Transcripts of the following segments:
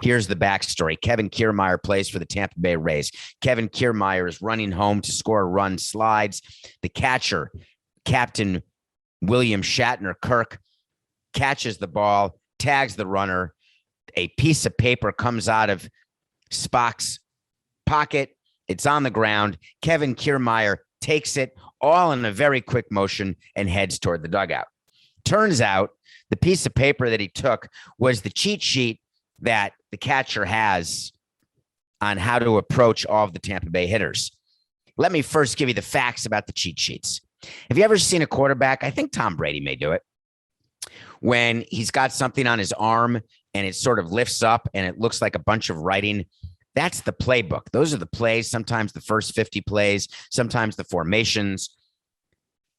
Here's the backstory. Kevin Kiermaier plays for the Tampa Bay Rays. Kevin Kiermaier is running home to score a run, slides. The catcher, Captain William Shatner Kirk, catches the ball, tags the runner. A piece of paper comes out of Spock's pocket. It's on the ground. Kevin Kiermaier takes it all in a very quick motion and heads toward the dugout. Turns out the piece of paper that he took was the cheat sheet that the catcher has on how to approach all of the Tampa Bay hitters. Let me first give you the facts about the cheat sheets. Have you ever seen a quarterback? I think Tom Brady may do it. When he's got something on his arm and it sort of lifts up and it looks like a bunch of writing, that's the playbook. Those are the plays, sometimes the first 50 plays, sometimes the formations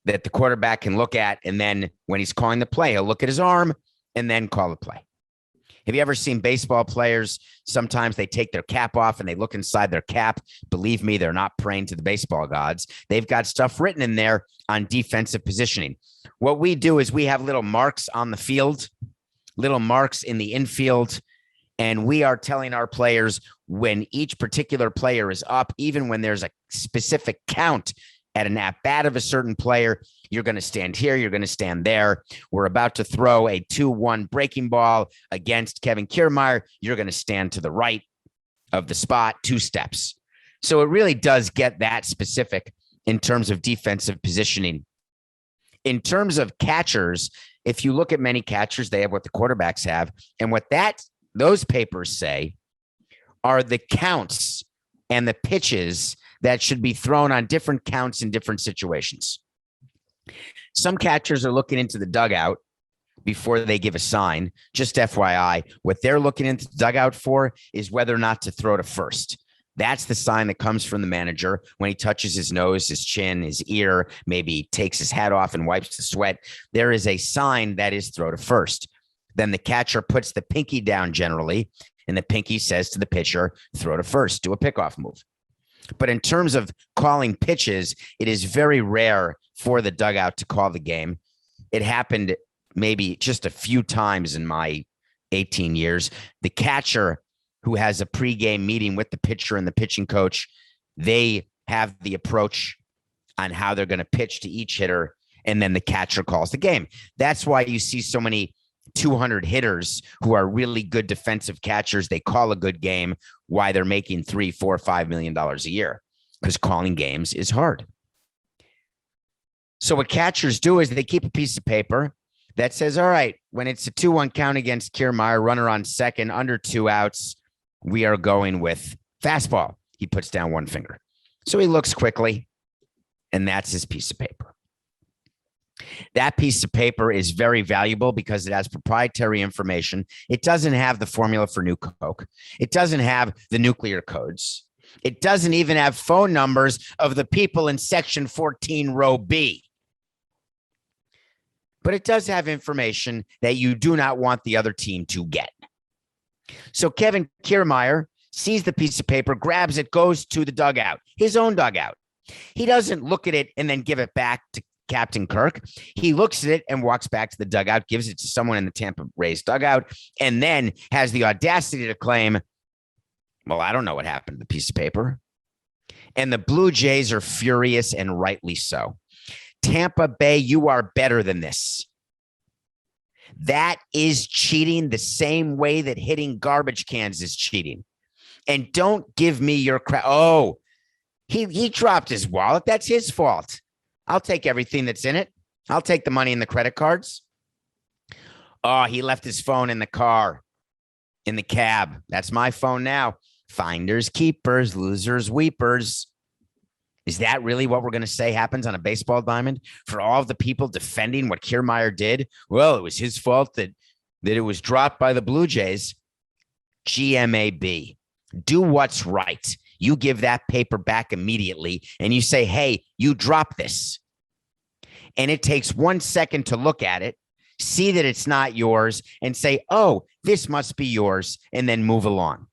that the quarterback can look at. And then when he's calling the play, he'll look at his arm and then call the play. Have you ever seen baseball players? Sometimes they take their cap off and they look inside their cap. Believe me, they're not praying to the baseball gods. They've got stuff written in there on defensive positioning. What we do is we have little marks on the field, little marks in the infield, and we are telling our players when each particular player is up, even when there's a specific count at an at-bat of a certain player, you're going to stand here, you're going to stand there. We're about to throw a 2-1 breaking ball against Kevin Kiermaier. You're going to stand to the right of the spot, 2 steps. So it really does get that specific in terms of defensive positioning. In terms of catchers, if you look at many catchers, they have what the quarterbacks have. And what those papers say are the counts and the pitches that should be thrown on different counts in different situations. Some catchers are looking into the dugout before they give a sign. Just FYI, what they're looking into the dugout for is whether or not to throw to first. That's the sign that comes from the manager when he touches his nose, his chin, his ear, maybe takes his hat off and wipes the sweat. There is a sign that is throw to first. Then the catcher puts the pinky down generally, and the pinky says to the pitcher, throw to first, do a pickoff move. But in terms of calling pitches, it is very rare for the dugout to call the game. It happened maybe just a few times in my 18 years. The catcher who has a pregame meeting with the pitcher and the pitching coach, they have the approach on how they're going to pitch to each hitter, and then the catcher calls the game. That's why you see so many 200 hitters who are really good defensive catchers. They call a good game, why they're making $3, $4, $5 million a year, because calling games is hard. So what catchers do is they keep a piece of paper that says, all right, when it's a 2-1 count against Kiermaier, runner on second, under 2 outs, we are going with fastball. He puts down 1 finger. So he looks quickly, and that's his piece of paper. That piece of paper is very valuable because it has proprietary information. It doesn't have the formula for New Coke. It doesn't have the nuclear codes. It doesn't even have phone numbers of the people in section 14, row B. But it does have information that you do not want the other team to get. So Kevin Kiermaier sees the piece of paper, grabs it, goes to the dugout, his own dugout. He doesn't look at it and then give it back to Captain Kirk. He looks at it and walks back to the dugout, gives it to someone in the Tampa Rays dugout, and then has the audacity to claim, well, I don't know what happened to the piece of paper. And the Blue Jays are furious, and rightly so. Tampa Bay, you are better than this. That is cheating the same way that hitting garbage cans is cheating. And don't give me your crap. Oh, he dropped his wallet. That's his fault. I'll take everything that's in it. I'll take the money and the credit cards. Oh, he left his phone in the car, in the cab. That's my phone now. Finders, keepers, losers, weepers. Is that really what we're going to say happens on a baseball diamond? For all of the people defending what Kiermaier did? Well, it was his fault that it was dropped by the Blue Jays. GMAB. Do what's right. You give that paper back immediately and you say, hey, you drop this. And it takes 1 second to look at it, see that it's not yours, and say, oh, this must be yours, and then move along.